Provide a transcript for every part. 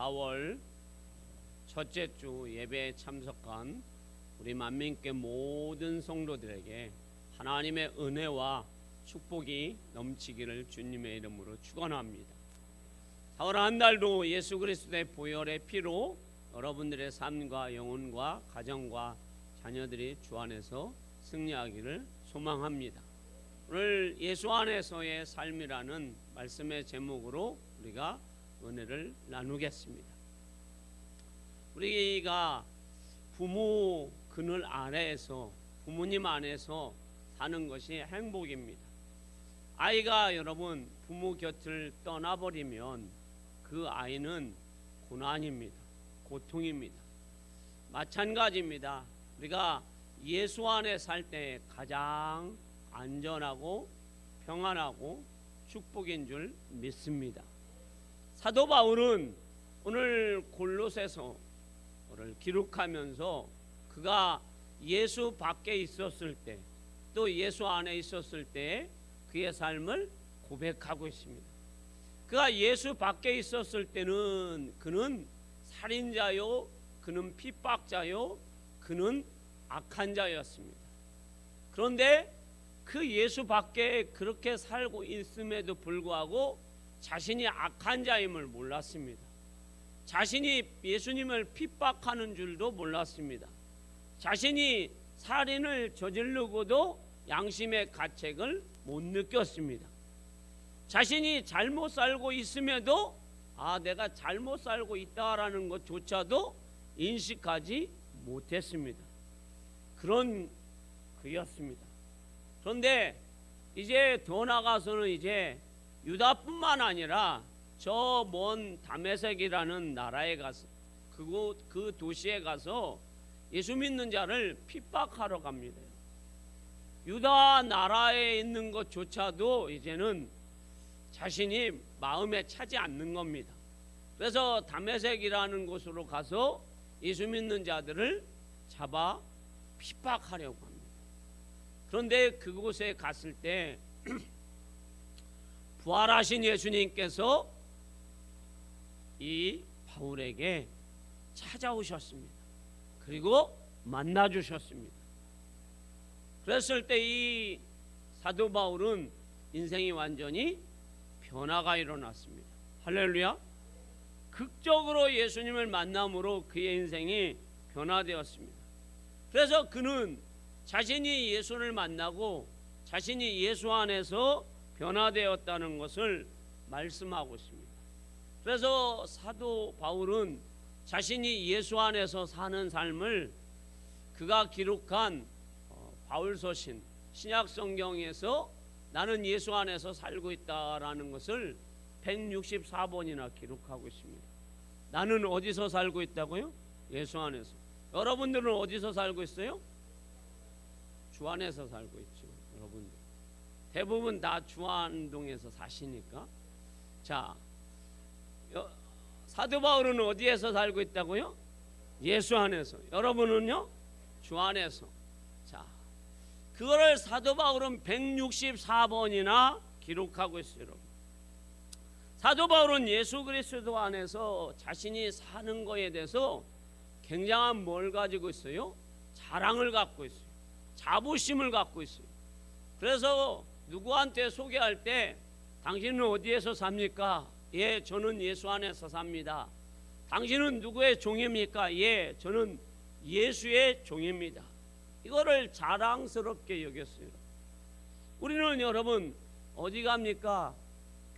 4월 첫째 주 예배에 참석한 우리 만민교회 모든 성도들에게 하나님의 은혜와 축복이 넘치기를 주님의 이름으로 축원합니다. 4월 한 달도 예수 그리스도의 보혈의 피로 여러분들의 삶과 영혼과 가정과 자녀들이 주 안에서 승리하기를 소망합니다. 오늘 예수 안에서의 삶이라는 말씀의 제목으로 우리가 은혜를 나누겠습니다. 우리가 부모 그늘 아래에서 부모님 안에서 사는 것이 행복입니다. 아이가 여러분 부모 곁을 떠나버리면 그 아이는 고난입니다. 고통입니다. 마찬가지입니다. 우리가 예수 안에 살 때 가장 안전하고 평안하고 축복인 줄 믿습니다. 사도 바울은 오늘 골로새서를 기록하면서 그가 예수 밖에 있었을 때 또 예수 안에 있었을 때 그의 삶을 고백하고 있습니다. 그가 예수 밖에 있었을 때는 그는 살인자요, 그는 핍박자요, 그는 악한 자였습니다. 그런데 그 예수 밖에 그렇게 살고 있음에도 불구하고 자신이 악한 자임을 몰랐습니다. 자신이 예수님을 핍박하는 줄도 몰랐습니다. 자신이 살인을 저지르고도 양심의 가책을 못 느꼈습니다. 자신이 잘못 살고 있음에도 내가 잘못 살고 있다라는 것조차도 인식하지 못했습니다. 그런 그였습니다. 그런데 이제 더 나아가서는 이제 유다뿐만 아니라 저 먼 다메섹이라는 나라에 가서 그 도시에 가서 예수 믿는 자를 핍박하러 갑니다. 유다 나라에 있는 것조차도 이제는 자신이 마음에 차지 않는 겁니다. 그래서 다메섹이라는 곳으로 가서 예수 믿는 자들을 잡아 핍박하려고 합니다. 그런데 그곳에 갔을 때 부활하신 예수님께서 이 바울에게 찾아오셨습니다. 그리고 만나주셨습니다. 그랬을 때 이 사도 바울은 인생이 완전히 변화가 일어났습니다. 할렐루야. 극적으로 예수님을 만남으로 그의 인생이 변화되었습니다. 그래서 그는 자신이 예수를 만나고 자신이 예수 안에서 변화되었다는 것을 말씀하고 있습니다. 그래서 사도 바울은 자신이 예수 안에서 사는 삶을 그가 기록한 바울서신 신약 성경에서 나는 예수 안에서 살고 있다라는 것을 164번이나 기록하고 있습니다. 나는 어디서 살고 있다고요? 예수 안에서. 여러분들은 어디서 살고 있어요? 주 안에서 살고 있죠. 여러분들 대부분 다 주안동에서 사시니까. 자, 사도 바울은 어디에서 살고 있다고요? 예수 안에서. 여러분은요? 주 안에서. 자, 그거를 사도 바울은 164번이나 기록하고 있어요. 여러분. 사도 바울은 예수 그리스도 안에서 자신이 사는 거에 대해서 굉장한 뭘 가지고 있어요? 자랑을 갖고 있어요. 자부심을 갖고 있어요. 그래서 누구한테 소개할 때 당신은 어디에서 삽니까? 예, 저는 예수 안에서 삽니다. 당신은 누구의 종입니까? 예, 저는 예수의 종입니다. 이거를 자랑스럽게 여겼어요. 우리는 여러분 어디 갑니까?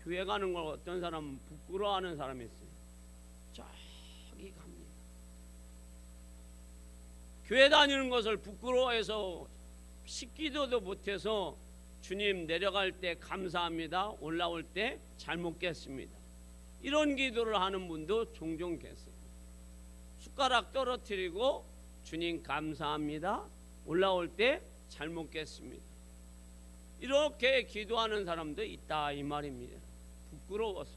교회 가는 걸 어떤 사람은 부끄러워하는 사람이 있어요. 저기 갑니다. 교회 다니는 것을 부끄러워해서 식기도도 못해서 주님 내려갈 때 감사합니다. 올라올 때 잘 먹겠습니다. 이런 기도를 하는 분도 종종 계세요. 숟가락 떨어뜨리고 주님 감사합니다. 올라올 때 잘 먹겠습니다. 이렇게 기도하는 사람도 있다 이 말입니다. 부끄러워서.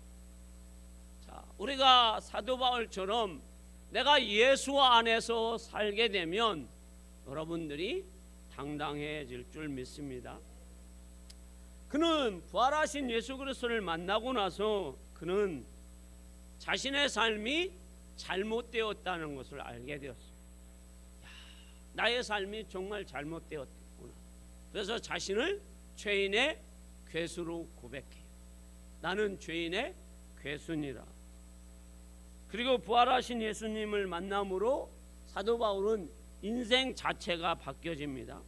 자, 우리가 사도 바울처럼 내가 예수 안에서 살게 되면 여러분들이 당당해질 줄 믿습니다. 그는 부활하신 예수 그리스도를 만나고 나서 그는 자신의 삶이 잘못되었다는 것을 알게 되었어요. 나의 삶이 정말 잘못되었구나. 그래서 자신을 죄인의 괴수로 고백해요. 나는 죄인의 괴수니라. 그리고 부활하신 예수님을 만남으로 사도 바울은 인생 자체가 바뀌어집니다.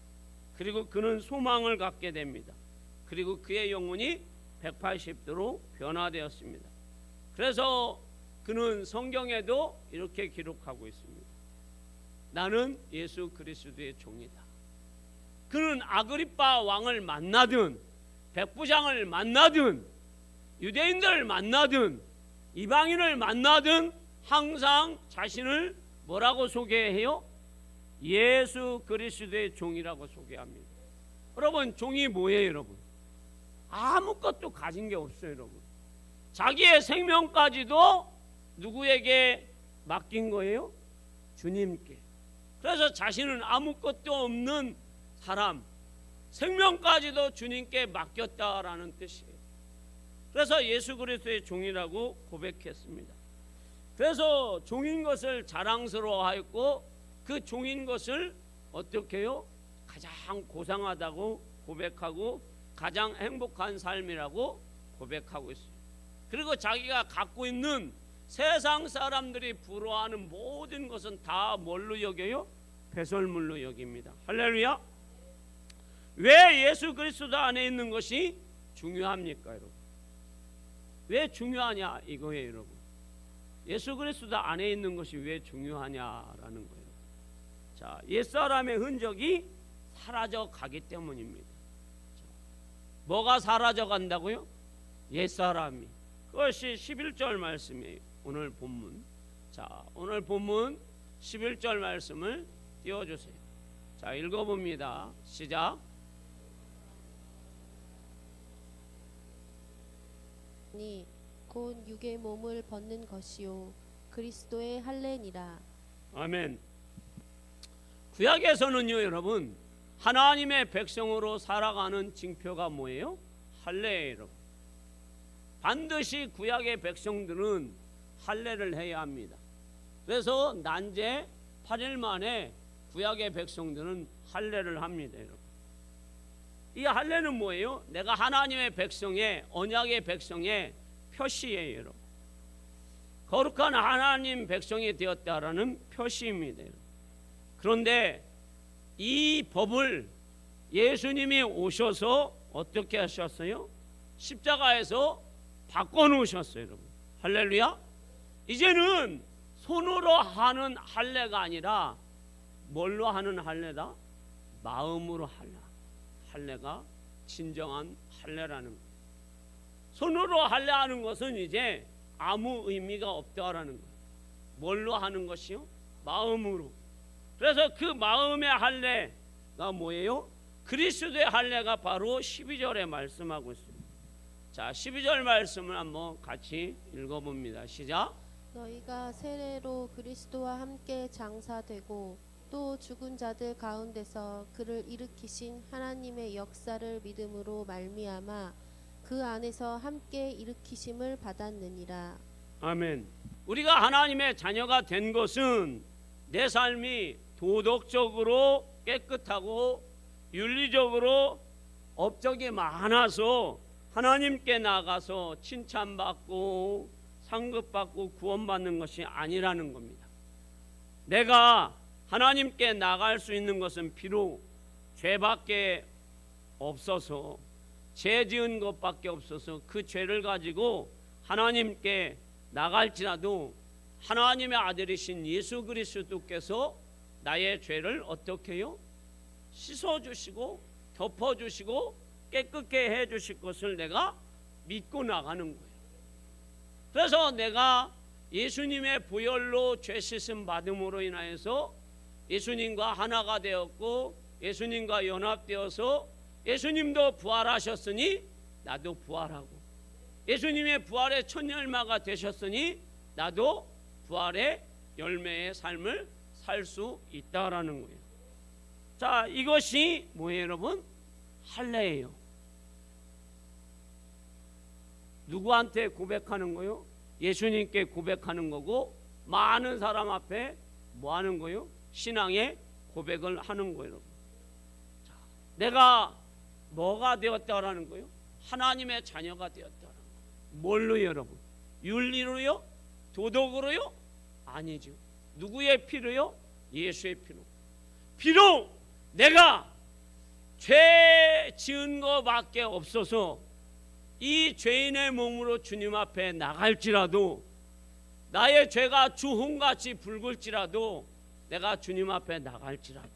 그리고 그는 소망을 갖게 됩니다. 그리고 그의 영혼이 180도로 변화되었습니다. 그래서 그는 성경에도 이렇게 기록하고 있습니다. 나는 예수 그리스도의 종이다. 그는 아그리빠 왕을 만나든 백부장을 만나든 유대인들을 만나든 이방인을 만나든 항상 자신을 뭐라고 소개해요? 예수 그리스도의 종이라고 소개합니다. 여러분, 종이 뭐예요, 여러분? 아무것도 가진 게 없어요, 여러분. 자기의 생명까지도 누구에게 맡긴 거예요? 주님께. 그래서 자신은 아무것도 없는 사람, 생명까지도 주님께 맡겼다라는 뜻이에요. 그래서 예수 그리스도의 종이라고 고백했습니다. 그래서 종인 것을 자랑스러워하였고 그 종인 것을 어떻게 해요? 가장 고상하다고 고백하고 가장 행복한 삶이라고 고백하고 있어요. 그리고 자기가 갖고 있는 세상 사람들이 부러워하는 모든 것은 다 뭘로 여겨요? 배설물로 여깁니다. 할렐루야. 왜 예수 그리스도 안에 있는 것이 중요합니까, 여러분? 왜 중요하냐 이거예요, 여러분. 예수 그리스도 안에 있는 것이 왜 중요하냐라는 거예요. 자, 옛사람의 흔적이 사라져 가기 때문입니다. 자, 뭐가 사라져 간다고요? 옛사람이. 그것이 11절 말씀이에요. 오늘 본문. 자, 오늘 본문 11절 말씀을 띄워주세요. 자, 읽어봅니다. 시작. 곧 육의 몸을 벗는 것이요 그리스도의 할례니라. 아멘. 구약에서는요, 여러분, 하나님의 백성으로 살아가는 징표가 뭐예요? 할례예요, 여러분. 반드시 구약의 백성들은 할례를 해야 합니다. 그래서 난제 8일 만에 구약의 백성들은 할례를 합니다, 여러분. 이 할례는 뭐예요? 내가 하나님의 백성의 언약의 백성의 표시예요, 여러분. 거룩한 하나님 백성이 되었다라는 표시입니다, 여러분. 그런데 이 법을 예수님이 오셔서 어떻게 하셨어요? 십자가에서 바꿔놓으셨어요, 여러분. 할렐루야. 이제는 손으로 하는 할례가 아니라 뭘로 하는 할례다? 마음으로 할례가 진정한 할례라는 거예요. 손으로 할례하는 것은 이제 아무 의미가 없다라는 거예요. 뭘로 하는 것이요? 마음으로. 그래서 그 마음의 할례가 뭐예요? 그리스도의 할례가 바로 12절에 말씀하고 있습니다. 자, 12절 말씀을 한번 같이 읽어봅니다. 시작. 너희가 세례로 그리스도와 함께 장사되고 또 죽은 자들 가운데서 그를 일으키신 하나님의 역사를 믿음으로 말미암아 그 안에서 함께 일으키심을 받았느니라. 아멘. 우리가 하나님의 자녀가 된 것은 내 삶이 도덕적으로 깨끗하고 윤리적으로 업적이 많아서 하나님께 나가서 칭찬받고 상급받고 구원받는 것이 아니라는 겁니다. 내가 하나님께 나갈 수 있는 것은 비록 죄밖에 없어서 죄 지은 것밖에 없어서 그 죄를 가지고 하나님께 나갈지라도 하나님의 아들이신 예수 그리스도께서 나의 죄를 어떻게 해요? 씻어주시고 덮어주시고 깨끗게 해주실 것을 내가 믿고 나가는 거예요. 그래서 내가 예수님의 보혈로 죄 씻음 받음으로 인하여서 예수님과 하나가 되었고 예수님과 연합되어서 예수님도 부활하셨으니 나도 부활하고 예수님의 부활의 첫 열매가 되셨으니 나도 부활의 열매의 삶을 살 수 있다라는 거예요. 자, 이것이 뭐예요, 여러분? 할례예요. 누구한테 고백하는 거요? 예수님께 고백하는 거고, 많은 사람 앞에 뭐 하는 거요? 신앙의 고백을 하는 거예요. 여러분. 자, 내가 뭐가 되었다라는 거요? 하나님의 자녀가 되었다라는 거예요. 뭘로 여러분? 윤리로요? 도덕으로요? 아니죠. 누구의 피로요? 예수의 피로. 비록 내가 죄 지은 것밖에 없어서 이 죄인의 몸으로 주님 앞에 나갈지라도, 나의 죄가 주홍같이 붉을지라도, 내가 주님 앞에 나갈지라도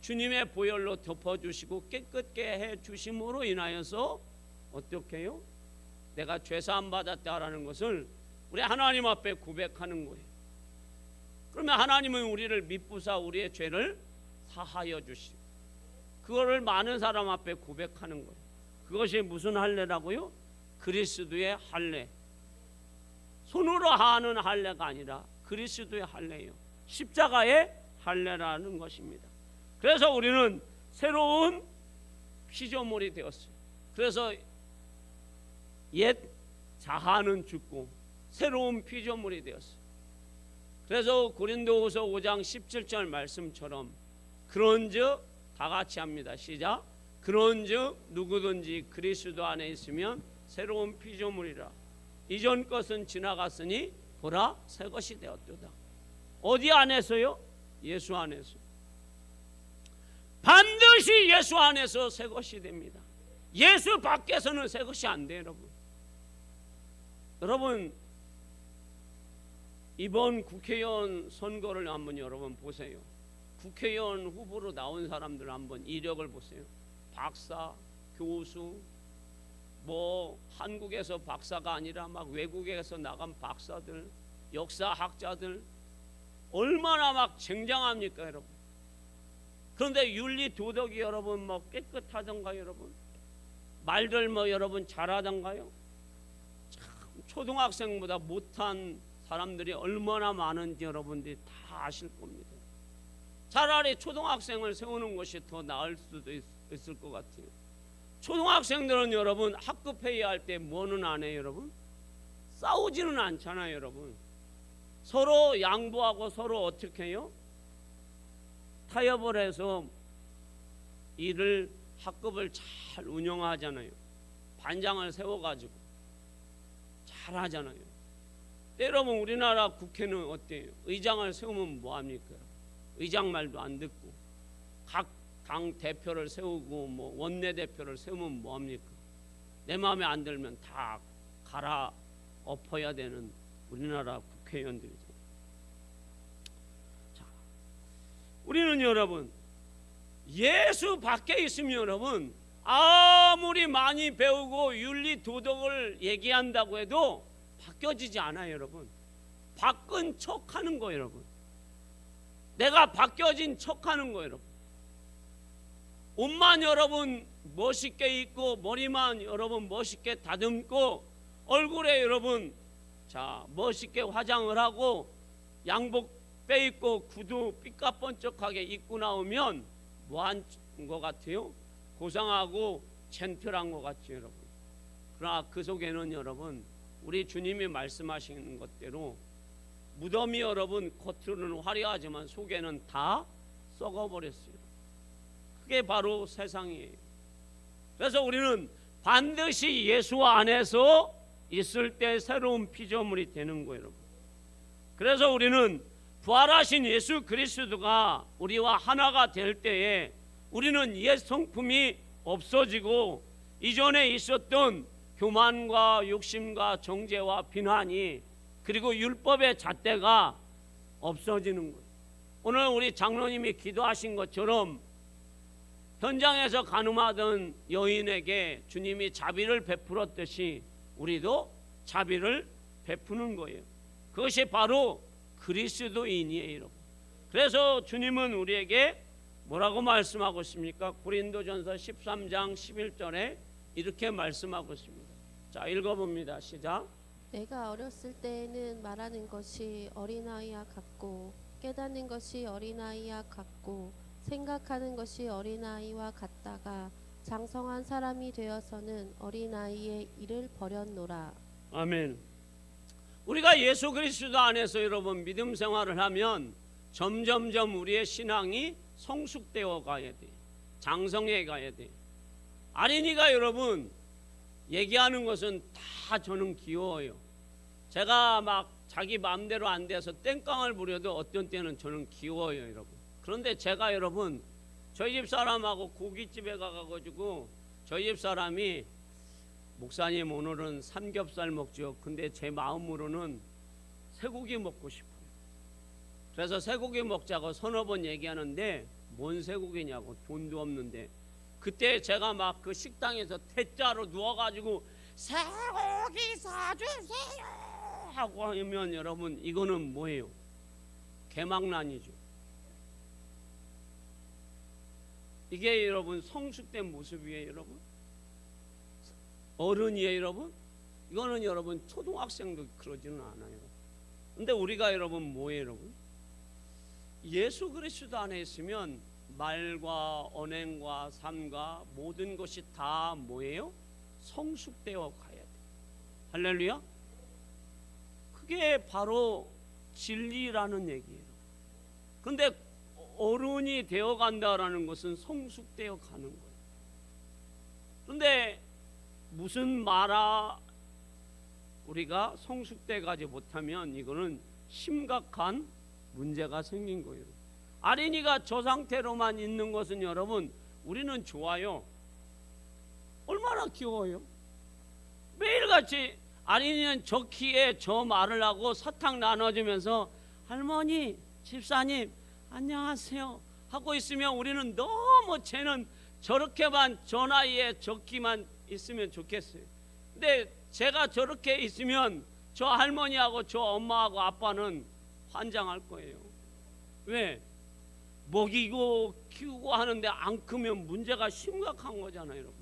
주님의 보혈로 덮어주시고 깨끗게 해주심으로 인하여서 어떻게 해요? 내가 죄사함 받았다라는 것을 우리 하나님 앞에 고백하는 거예요. 그러면 하나님은 우리를 미쁘사 우리의 죄를 사하여 주시고, 그거를 많은 사람 앞에 고백하는 거예요. 그것이 무슨 할례라고요? 그리스도의 할례. 손으로 하는 할례가 아니라 그리스도의 할례예요. 십자가의 할례라는 것입니다. 그래서 우리는 새로운 피조물이 되었어요. 그래서 옛 자아는 죽고 새로운 피조물이 되었어요. 그래서 고린도후서 5장 17절 말씀처럼 그런즉 다 같이 합니다. 시작. 그런즉 누구든지 그리스도 안에 있으면 새로운 피조물이라. 이전 것은 지나갔으니 보라 새 것이 되었도다. 어디 안에서요? 예수 안에서. 반드시 예수 안에서 새 것이 됩니다. 예수 밖에서는 새 것이 안 돼요, 여러분. 여러분, 이번 국회의원 선거를 한번 여러분 보세요. 국회의원 후보로 나온 사람들 한번 이력을 보세요. 박사, 교수, 뭐 한국에서 박사가 아니라 막 외국에서 나간 박사들, 역사학자들, 얼마나 막 쟁쟁합니까, 여러분. 그런데 윤리 도덕이 여러분 뭐 깨끗하던가요, 여러분? 말들 뭐 여러분 잘하던가요? 참 초등학생보다 못한 사람들이 얼마나 많은지 여러분들이 다 아실 겁니다. 차라리 초등학생을 세우는 것이 더 나을 수도 있을 것 같아요. 초등학생들은 여러분 학급 회의할 때 뭐는 안 해요, 여러분? 싸우지는 않잖아요, 여러분. 서로 양보하고 서로 어떻게 해요? 타협을 해서 일을 학급을 잘 운영하잖아요. 반장을 세워가지고 잘 하잖아요. 여러분 우리나라 국회는 어때요? 의장을 세우면 뭐합니까? 의장 말도 안 듣고 각 당 대표를 세우고 뭐 원내대표를 세우면 뭐합니까? 내 마음에 안 들면 다 갈아 엎어야 되는 우리나라 국회의원들이죠. 자, 우리는 여러분 예수 밖에 있으면 여러분 아무리 많이 배우고 윤리 도덕을 얘기한다고 해도 바뀌어지지 않아요, 여러분. 바꾼 척하는 거예요, 여러분. 내가 바뀌어진 척하는 거예요, 여러분. 옷만 여러분 멋있게 입고 머리만 여러분 멋있게 다듬고 얼굴에 여러분 자 멋있게 화장을 하고 양복 빼입고 구두 삐까뻔쩍하게 입고 나오면 뭐한 것 같아요? 고상하고 젠틀한 것 같죠, 여러분. 그러나 그 속에는 여러분 우리 주님이 말씀하시는 것대로 무덤이 여러분 겉으로는 화려하지만 속에는 다 썩어버렸어요. 그게 바로 세상이에요. 그래서 우리는 반드시 예수 안에서 있을 때 새로운 피조물이 되는 거예요, 여러분. 그래서 우리는 부활하신 예수 그리스도가 우리와 하나가 될 때에 우리는 옛 성품이 없어지고 이전에 있었던 교만과 욕심과 정죄와 비난이 그리고 율법의 잣대가 없어지는 거예요. 오늘 우리 장로님이 기도하신 것처럼 현장에서 간음하던 여인에게 주님이 자비를 베풀었듯이 우리도 자비를 베푸는 거예요. 그것이 바로 그리스도인이에요, 여러분. 그래서 주님은 우리에게 뭐라고 말씀하고 있습니까? 고린도전서 13장 11절에 이렇게 말씀하고 있습니다. 자, 읽어봅니다. 시작. 내가 어렸을 때에는 말하는 것이 어린아이와 같고 깨닫는 것이 어린아이와 같고 생각하는 것이 어린아이와 같다가 장성한 사람이 되어서는 어린아이의 일을 버렸노라. 아멘. 우리가 예수 그리스도 안에서 여러분 믿음 생활을 하면 점점점 우리의 신앙이 성숙되어 가야 돼. 장성해 가야 돼. 아린이가 여러분 얘기하는 것은 다 저는 귀여워요. 제가 막 자기 마음대로 안 돼서 땡깡을 부려도 어떤 때는 저는 귀여워요, 여러분. 그런데 제가 여러분 저희 집 사람하고 고깃집에 가가지고 저희 집 사람이 목사님 오늘은 삼겹살 먹죠. 근데 제 마음으로는 쇠고기 먹고 싶어요. 그래서 쇠고기 먹자고 서너 번 얘기하는데 뭔 쇠고기냐고 돈도 없는데 그때 제가 막 그 식당에서 대자로 누워가지고 쇠고기 사주세요 하고 하면 여러분 이거는 뭐예요? 개망난이죠. 이게 여러분 성숙된 모습이에요, 여러분. 어른이에요, 여러분. 이거는 여러분 초등학생도 그러지는 않아요. 근데 우리가 여러분 뭐예요, 여러분? 예수 그리스도 안에 있으면 말과 언행과 삶과 모든 것이 다 뭐예요? 성숙되어 가야 돼. 할렐루야. 그게 바로 진리라는 얘기예요. 근데 어른이 되어 간다라는 것은 성숙되어 가는 거예요. 그런데 무슨 말아 우리가 성숙돼 가지 못하면 이거는 심각한 문제가 생긴 거예요. 아린이가 저 상태로만 있는 것은 여러분 우리는 좋아요. 얼마나 귀여워요. 매일같이 아린이는 저 키에 저 말을 하고 사탕 나눠주면서 할머니 집사님 안녕하세요 하고 있으면 우리는 너무 쟤는 저렇게만 저 나이에 저 키만 있으면 좋겠어요. 근데 제가 저렇게 있으면 저 할머니하고 저 엄마하고 아빠는 환장할 거예요. 왜? 먹이고 키우고 하는데 안 크면 문제가 심각한 거잖아요, 여러분.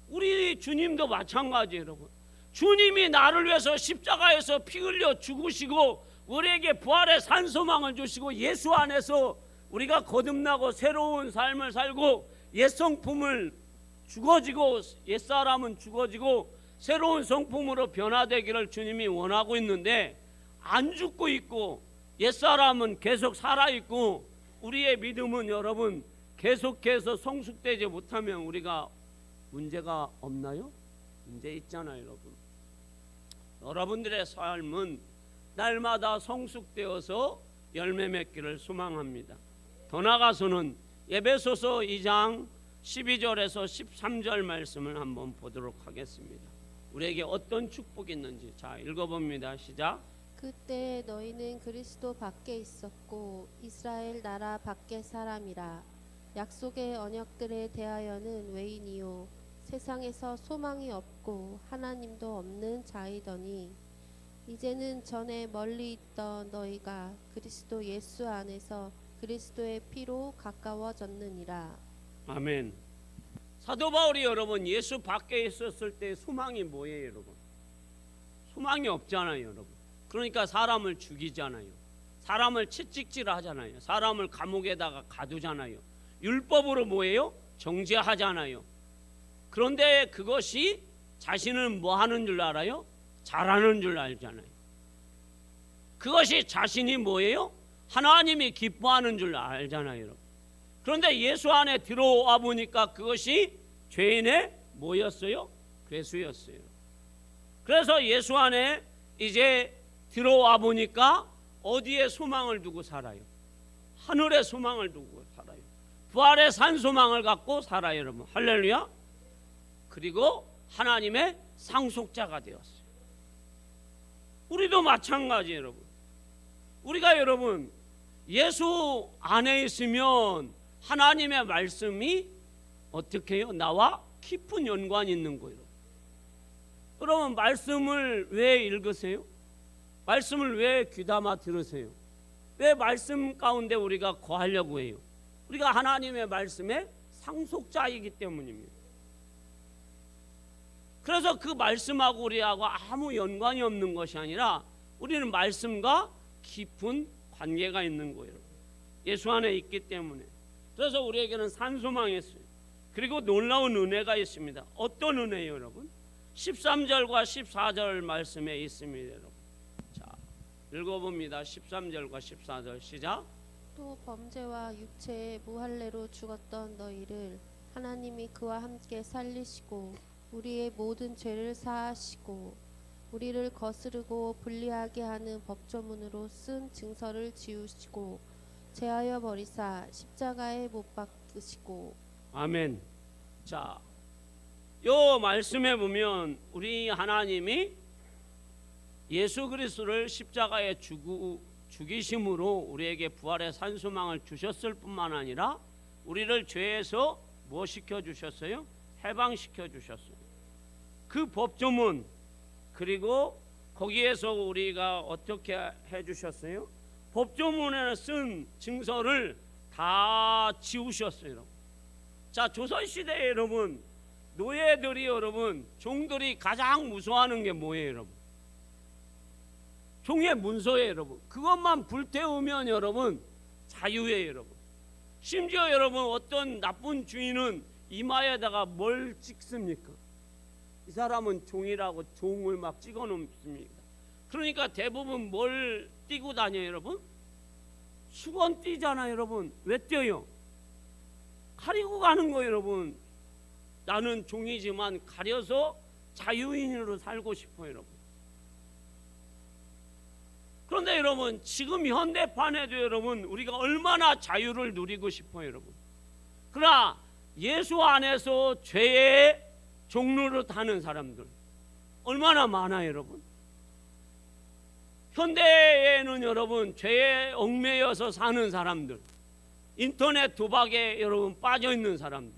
우리 주님도 마찬가지예요, 여러분. 주님이 나를 위해서 십자가에서 피 흘려 죽으시고 우리에게 부활의 산소망을 주시고 예수 안에서 우리가 거듭나고 새로운 삶을 살고 옛 성품을 죽어지고 옛사람은 죽어지고 새로운 성품으로 변화되기를 주님이 원하고 있는데 안 죽고 있고 옛사람은 계속 살아있고 우리의 믿음은 여러분 계속해서 성숙되지 못하면 우리가 문제가 없나요? 문제 있잖아요, 여러분. 여러분들의 삶은 날마다 성숙되어서 열매 맺기를 소망합니다. 더 나아가서는 에베소서 2장 12절에서 13절 말씀을 한번 보도록 하겠습니다. 우리에게 어떤 축복이 있는지 자 읽어봅니다. 시작. 그때 너희는 그리스도 밖에 있었고 이스라엘 나라 밖의 사람이라. 약속의 언약들에 대하여는 외인이요 세상에서 소망이 없고 하나님도 없는 자이더니 이제는 전에 멀리 있던 너희가 그리스도 예수 안에서 그리스도의 피로 가까워졌느니라. 아멘. 사도 바울이 여러분 예수 밖에 있었을 때 소망이 뭐예요, 여러분? 소망이 없잖아요, 여러분. 그러니까 사람을 죽이잖아요. 사람을 채찍질 하잖아요. 사람을 감옥에다가 가두잖아요. 율법으로 뭐예요? 정죄하잖아요. 그런데 그것이 자신은 뭐 하는 줄 알아요? 잘하는 줄 알잖아요. 그것이 자신이 뭐예요? 하나님이 기뻐하는 줄 알잖아요, 여러분. 그런데 예수 안에 들어와 보니까 그것이 죄인의 뭐였어요? 괴수였어요. 그래서 예수 안에 이제 들어와 보니까 어디에 소망을 두고 살아요? 하늘에 소망을 두고 살아요. 부활의 산 소망을 갖고 살아요, 여러분. 할렐루야. 그리고 하나님의 상속자가 되었어요. 우리도 마찬가지예요, 여러분. 우리가 여러분 예수 안에 있으면 하나님의 말씀이 어떻게 해요? 나와 깊은 연관이 있는 거예요. 그러면 말씀을 왜 읽으세요? 말씀을 왜 귀담아 들으세요? 왜 말씀 가운데 우리가 거하려고 해요? 우리가 하나님의 말씀의 상속자이기 때문입니다. 그래서 그 말씀하고 우리하고 아무 연관이 없는 것이 아니라 우리는 말씀과 깊은 관계가 있는 거예요. 예수 안에 있기 때문에. 그래서 우리에게는 산소망이 있어요. 그리고 놀라운 은혜가 있습니다. 어떤 은혜예요, 여러분? 13절과 14절 말씀에 있습니다, 여러분. 자, 읽어봅니다. 13절과 14절 시작. 또 범죄와 육체의 무할례로 죽었던 너희를 하나님이 그와 함께 살리시고 우리의 모든 죄를 사하시고 우리를 거스르고 불리하게 하는 법조문으로 쓴 증서를 지우시고 제하여 버리사 십자가에 못 박으시고. 아멘. 자, 요 말씀에 보면 우리 하나님이 예수 그리스도를 십자가에 죽이심으로 우리에게 부활의 산소망을 주셨을 뿐만 아니라 우리를 죄에서 뭐 시켜주셨어요? 해방시켜 주셨어요. 그 법조문, 그리고 거기에서 우리가 어떻게 해주셨어요? 법조문에 쓴 증서를 다 지우셨어요. 자, 조선시대에 여러분, 노예들이 여러분, 종들이 가장 무서워하는 게 뭐예요, 여러분? 종의 문서예요, 여러분. 그것만 불태우면 여러분 자유예요, 여러분. 심지어 여러분, 어떤 나쁜 주인은 이마에다가 뭘 찍습니까? 이 사람은 종이라고 종을 막 찍어 놓습니다. 그러니까 대부분 뭘 띄고 다녀요, 여러분? 수건 띄잖아요, 여러분. 왜 띄어요? 가리고 가는 거예요, 여러분. 나는 종이지만 가려서 자유인으로 살고 싶어요, 여러분. 그런데 여러분, 지금 현대판에도 여러분, 우리가 얼마나 자유를 누리고 싶어요, 여러분. 그러나 예수 안에서 죄의 종로를 타는 사람들 얼마나 많아요, 여러분. 현대에는 여러분, 죄에 얽매여서 사는 사람들, 인터넷 도박에 여러분 빠져 있는 사람들,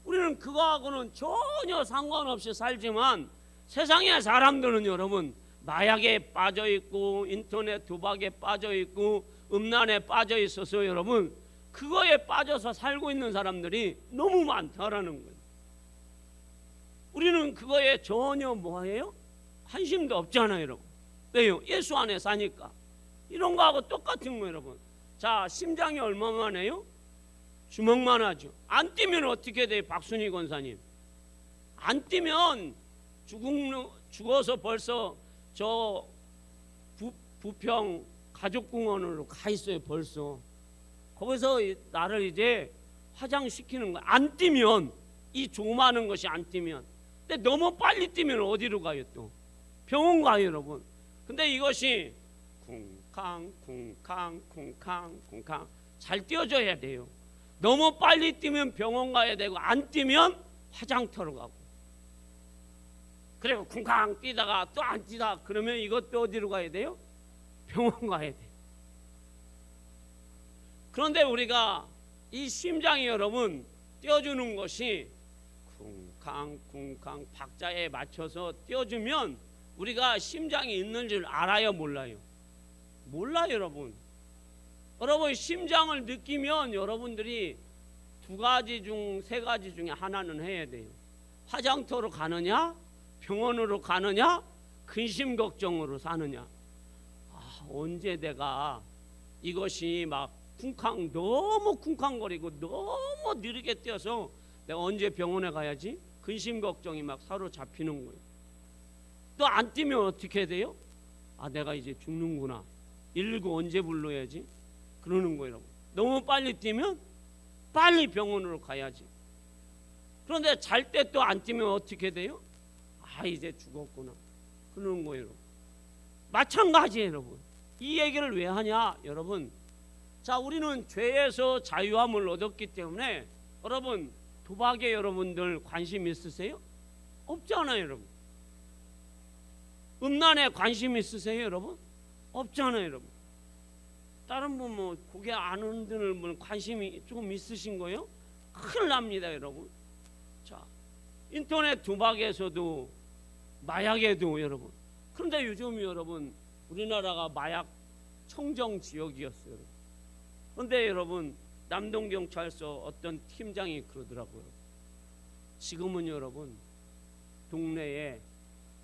우리는 그거하고는 전혀 상관없이 살지만 세상의 사람들은 여러분 마약에 빠져 있고 인터넷 도박에 빠져 있고 음란에 빠져 있어서 여러분 그거에 빠져서 살고 있는 사람들이 너무 많다라는 거예요. 우리는 그거에 전혀 뭐예요? 관심도 없잖아요, 여러분. 왜요? 예수 안에 사니까. 이런 거하고 똑같은 거예요, 여러분. 자, 심장이 얼마만 해요? 주먹만 하죠. 안 뛰면 어떻게 돼요, 박순희 권사님? 안 뛰면 죽어서 벌써 저 부평 가족공원으로 가 있어요, 벌써. 거기서 나를 이제 화장시키는 거야. 안 뛰면, 이 조그마한 것이 안 뛰면. 근데 너무 빨리 뛰면 어디로 가요? 또 병원 가요, 여러분. 근데 이것이 쿵쾅 쿵쾅 쿵쾅 쿵쾅 잘 뛰어줘야 돼요. 너무 빨리 뛰면 병원 가야 되고 안 뛰면 화장터로 가고, 그리고 쿵쾅 뛰다가 또 안 뛰다 그러면 이것도 어디로 가야 돼요? 병원 가야 돼요. 그런데 우리가 이 심장이 여러분 뛰어주는 것이 쿵쾅 쿵쾅 박자에 맞춰서 뛰어주면 우리가 심장이 있는 줄 알아요, 몰라요? 몰라요, 여러분. 여러분, 심장을 느끼면 여러분들이 두 가지 중 세 가지 중에 하나는 해야 돼요. 화장터로 가느냐, 병원으로 가느냐, 근심 걱정으로 사느냐. 언제 내가 이것이 막 쿵쾅 너무 쿵쾅거리고 너무 느리게 뛰어서 내가 언제 병원에 가야지? 근심 걱정이 막 사로잡히는 거예요. 또 안 뛰면 어떻게 돼요? 내가 이제 죽는구나. 119 언제 불러야지? 그러는 거예요, 여러분. 너무 빨리 뛰면 빨리 병원으로 가야지. 그런데 잘 때 또 안 뛰면 어떻게 돼요? 이제 죽었구나. 그러는 거예요, 여러분. 마찬가지예요, 여러분. 이 얘기를 왜 하냐, 여러분. 자, 우리는 죄에서 자유함을 얻었기 때문에 여러분, 도박에 여러분들 관심 있으세요? 없잖아요, 여러분. 음란에 관심 있으세요, 여러분? 없잖아요, 여러분. 다른 분 뭐 고개 안 흔드는 분 관심이 조금 있으신 거예요? 큰일 납니다, 여러분. 자, 인터넷 도박에서도 마약에도 여러분. 그런데 요즘 여러분 우리나라가 마약 청정 지역이었어요. 그런데 여러분 남동경찰서 어떤 팀장이 그러더라고요. 지금은 여러분 동네에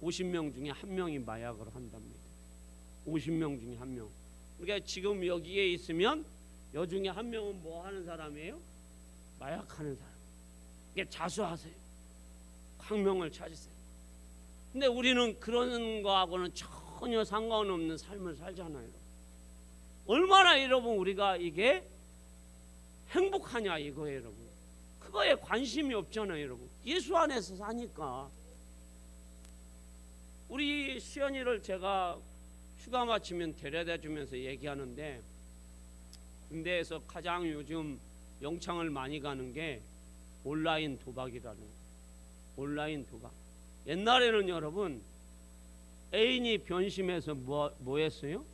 50명 중에 1명이 마약을 한답니다. 50명 중에 1명. 그러니까 지금 여기에 있으면 여 중에 1명은 뭐 하는 사람이에요? 마약하는 사람. 이게 자수하세요. 광명을 찾으세요. 근데 우리는 그런 거하고는 전혀 상관없는 삶을 살잖아요. 얼마나 여러분 우리가 이게 행복하냐 이거예요, 여러분. 그거에 관심이 없잖아요, 여러분. 예수 안에서 사니까. 우리 수연이를 제가 휴가 마치면 데려다 주면서 얘기하는데, 군대에서 가장 요즘 영창을 많이 가는 게 온라인 도박이라는 거예요. 온라인 도박. 옛날에는 여러분 애인이 변심해서 뭐 했어요?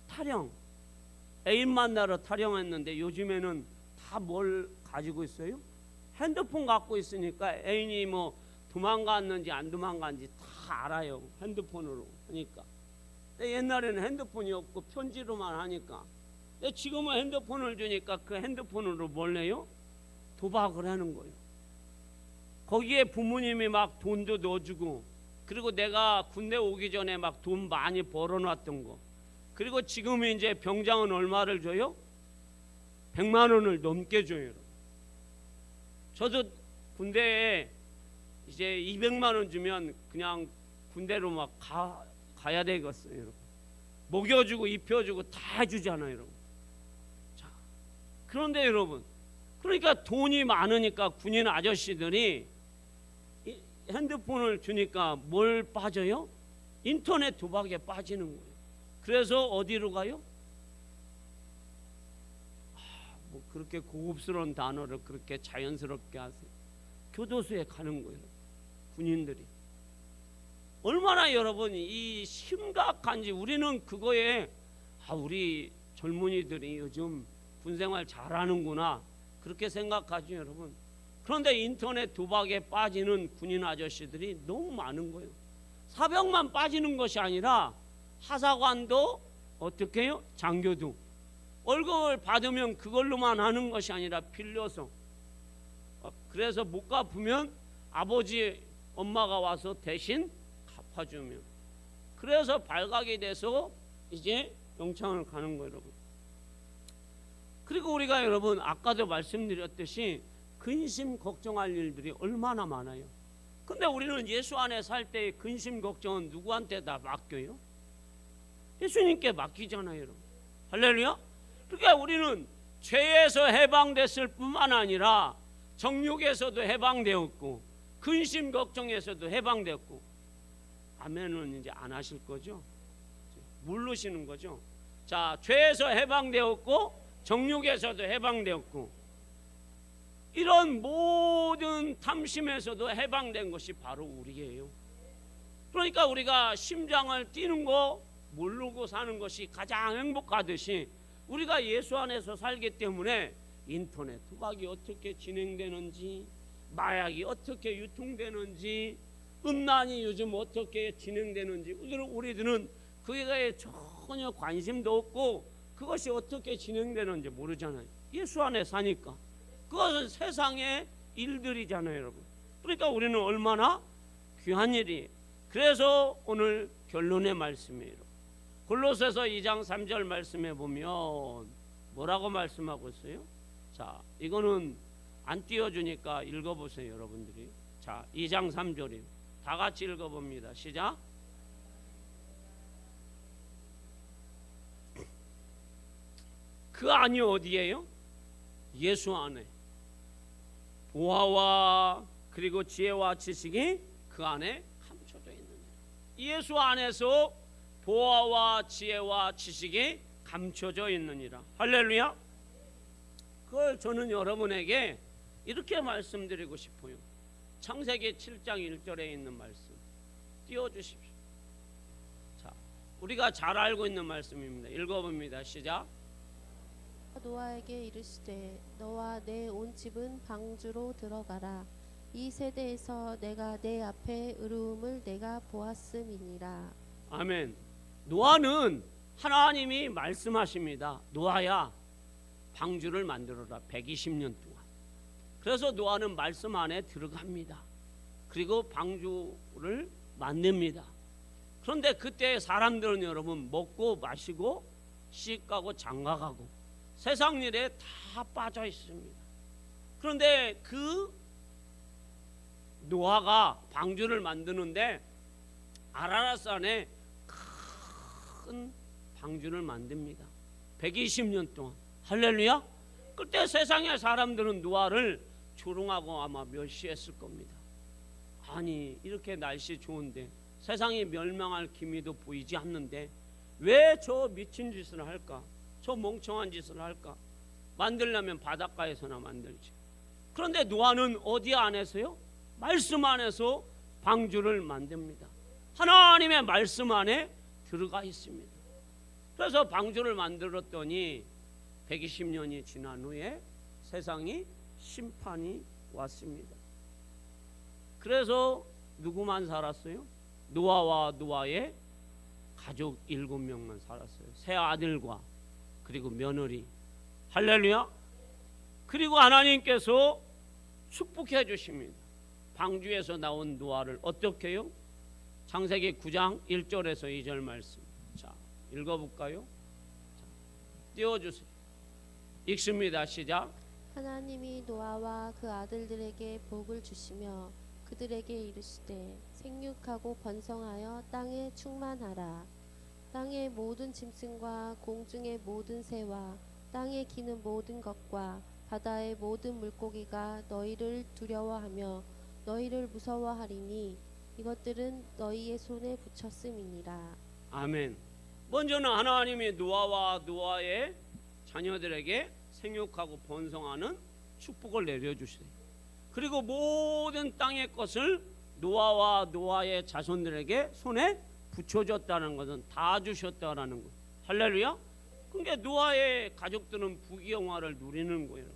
타령. 애인 만나러 타령했는데 요즘에는 다 뭘 가지고 있어요? 핸드폰 갖고 있으니까 애인이 뭐 도망갔는지 안 도망갔는지 다 알아요. 핸드폰으로 하니까. 근데 옛날에는 핸드폰이 없고 편지로만 하니까. 근데 지금은 핸드폰을 주니까 그 핸드폰으로 뭘 해요? 도박을 하는 거예요. 거기에 부모님이 막 돈도 넣어주고, 그리고 내가 군대 오기 전에 막 돈 많이 벌어놨던 거, 그리고 지금 이제 병장은 얼마를 줘요? 100만 원을 넘게 줘요. 저도 군대에 이제 200만 원 주면 그냥 군대로 막 가야 되겠어요, 여러분. 먹여주고 입혀주고 다 해주잖아요, 여러분. 자, 그런데 여러분, 그러니까 돈이 많으니까 군인 아저씨들이 핸드폰을 주니까 뭘 빠져요? 인터넷 도박에 빠지는 거예요. 그래서 어디로 가요? 뭐 그렇게 고급스러운 단어를 그렇게 자연스럽게 하세요. 교도소에 가는 거예요, 군인들이. 얼마나 여러분 이 심각한지. 우리는 그거에 우리 젊은이들이 요즘 군생활 잘하는구나 그렇게 생각하죠, 여러분. 그런데 인터넷 도박에 빠지는 군인 아저씨들이 너무 많은 거예요. 사병만 빠지는 것이 아니라 하사관도 어떻게 해요? 장교도 월급을 받으면 그걸로만 하는 것이 아니라 빌려서, 그래서 못 갚으면 아버지 엄마가 와서 대신 갚아주면, 그래서 발각이 돼서 이제 영창을 가는 거예요, 여러분. 그리고 우리가 여러분 아까도 말씀드렸듯이 근심 걱정할 일들이 얼마나 많아요. 근데 우리는 예수 안에 살 때 근심 걱정은 누구한테 다 맡겨요? 예수님께 맡기잖아요, 여러분. 할렐루야. 그러니까 우리는 죄에서 해방됐을 뿐만 아니라 정욕에서도 해방되었고 근심 걱정에서도 해방됐고. 아멘은 이제 안 하실 거죠? 모르시는 거죠? 자, 죄에서 해방되었고 정욕에서도 해방되었고, 이런 모든 탐심에서도 해방된 것이 바로 우리예요. 그러니까 우리가 심장을 뛰는 거 모르고 사는 것이 가장 행복하듯이, 우리가 예수 안에서 살기 때문에 인터넷 도박이 어떻게 진행되는지, 마약이 어떻게 유통되는지, 음란이 요즘 어떻게 진행되는지 우리들은 그에 전혀 관심도 없고 그것이 어떻게 진행되는지 모르잖아요. 예수 안에 사니까. 그것은 세상의 일들이잖아요, 여러분. 그러니까 우리는 얼마나 귀한 일이. 그래서 오늘 결론의 말씀이에요. 골로새서 2장 3절 말씀해 보면 뭐라고 말씀하고 있어요? 자, 이거는 안 띄워주니까 읽어보세요, 여러분들이. 자, 2장 3절이에요. 다 같이 읽어봅니다. 시작. 그 안이 어디예요? 예수 안에. 보화와 그리고 지혜와 지식이 그 안에 감춰져 있느니라. 예수 안에서 보화와 지혜와 지식이 감춰져 있느니라. 할렐루야. 그걸 저는 여러분에게 이렇게 말씀드리고 싶어요. 창세기 7장 1절에 있는 말씀 띄워주십시오. 자, 우리가 잘 알고 있는 말씀입니다. 읽어봅니다. 시작. 노아에게 이르시되 너와 내 온 집은 방주로 들어가라. 이 세대에서 내가 내 앞에 의로움을 내가 보았음이니라. 아멘. 노아는 하나님이 말씀하십니다. 노아야, 방주를 만들어라. 120년 동안. 그래서 노아는 말씀 안에 들어갑니다. 그리고 방주를 만듭니다. 그런데 그때 사람들은 여러분 먹고 마시고 씻가고 장가가고 세상 일에 다 빠져 있습니다. 그런데 그 노아가 방주를 만드는데 아라라산에 큰 방주를 만듭니다. 120년 동안. 할렐루야. 그때 세상의 사람들은 노아를 조롱하고 아마 멸시했을 겁니다. 아니 이렇게 날씨 좋은데 세상이 멸망할 기미도 보이지 않는데 왜 저 미친 짓을 할까? 저 멍청한 짓을 할까? 만들려면 바닷가에서나 만들지. 그런데 노아는 어디 안에서요? 말씀 안에서 방주를 만듭니다. 하나님의 말씀 안에 들어가 있습니다. 그래서 방주를 만들었더니 120년이 지난 후에 세상이 심판이 왔습니다. 그래서 누구만 살았어요? 노아와 노아의 가족 7명만 살았어요. 세 아들과 그리고 며느리. 할렐루야. 그리고 하나님께서 축복해 주십니다. 방주에서 나온 노아를 어떻게 해요? 창세기 9장 1절에서 2절 말씀. 자, 읽어볼까요? 자, 띄워주세요. 읽습니다. 시작. 하나님이 노아와 그 아들들에게 복을 주시며 그들에게 이르시되 생육하고 번성하여 땅에 충만하라. 땅의 모든 짐승과 공중의 모든 새와 땅에 기는 모든 것과 바다의 모든 물고기가 너희를 두려워하며 너희를 무서워하리니 이것들은 너희의 손에 붙였음이니라. 아멘. 먼저는 하나님이 노아와 노아의 자녀들에게 생육하고 번성하는 축복을 내려주세요. 그리고 모든 땅의 것을 노아와 노아의 자손들에게 손에 붙여줬다는 것은 다 주셨다라는 것. 할렐루야. 그러니까 노아의 가족들은 부귀영화를 누리는 거예요.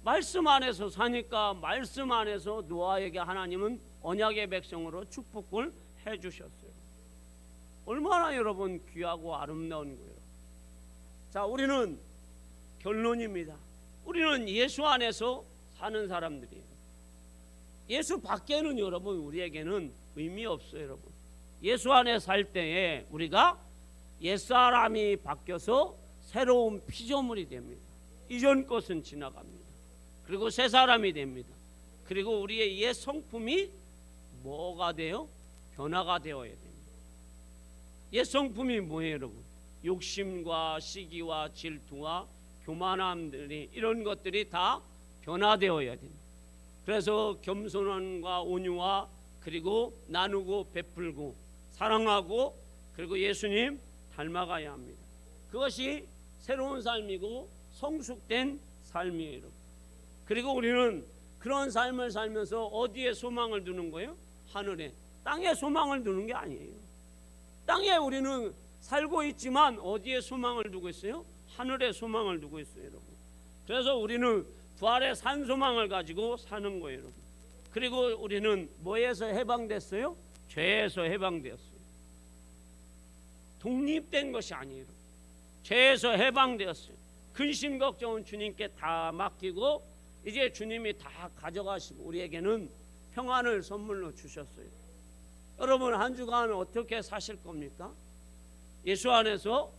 말씀 안에서 사니까 말씀 안에서 노아에게 하나님은 언약의 백성으로 축복을 해주셨어요. 얼마나 여러분 귀하고 아름다운 거예요. 자, 우리는 결론입니다. 우리는 예수 안에서 사는 사람들이에요. 예수 밖에는 여러분 우리에게는 의미 없어요. 여러분 예수 안에 살 때에 우리가 옛사람이 바뀌어서 새로운 피조물이 됩니다. 이전 것은 지나갑니다. 그리고 새 사람이 됩니다. 그리고 우리의 옛 성품이 뭐가 돼요? 변화가 되어야 됩니다. 옛 성품이 뭐예요, 여러분? 욕심과 시기와 질투와 교만함들이 이런 것들이 다 변화되어야 됩니다. 그래서 겸손함과 온유와 그리고 나누고 베풀고 사랑하고 그리고 예수님 닮아가야 합니다. 그것이 새로운 삶이고 성숙된 삶이에요, 여러분. 그리고 우리는 그런 삶을 살면서 어디에 소망을 두는 거예요? 하늘에. 땅에 소망을 두는 게 아니에요. 땅에 우리는 살고 있지만 어디에 소망을 두고 있어요? 하늘에 소망을 두고 있어요, 여러분. 그래서 우리는 부활의 산 소망을 가지고 사는 거예요, 여러분. 그리고 우리는 뭐에서 해방됐어요? 죄에서 해방되었어요. 독립된 것이 아니에요. 죄에서 해방되었어요. 근심 걱정은 주님께 다 맡기고 이제 주님이 다 가져가시고 우리에게는 평안을 선물로 주셨어요. 여러분 한 주간 어떻게 사실 겁니까? 예수 안에서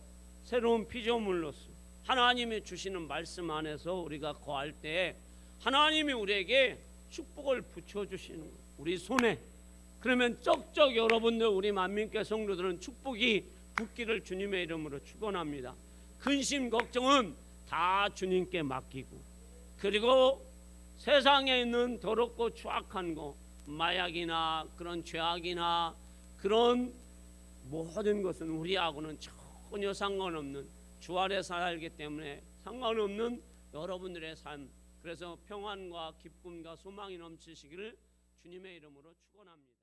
새로운 피조물로서 하나님이 주시는 말씀 안에서 우리가 거할 때 하나님이 우리에게 축복을 붙여주시는 거예요. 우리 손에. 그러면 쩍쩍 여러분들 우리 만민교회 성도들은 축복이 붙기를 주님의 이름으로 축원합니다. 근심 걱정은 다 주님께 맡기고 그리고 세상에 있는 더럽고 추악한 거 마약이나 그런 죄악이나 그런 모든 것은 우리하고는 전혀 상관없는 주 안에 살기 때문에 상관없는 여러분들의 삶, 그래서 평안과 기쁨과 소망이 넘치시기를 주님의 이름으로 축원합니다.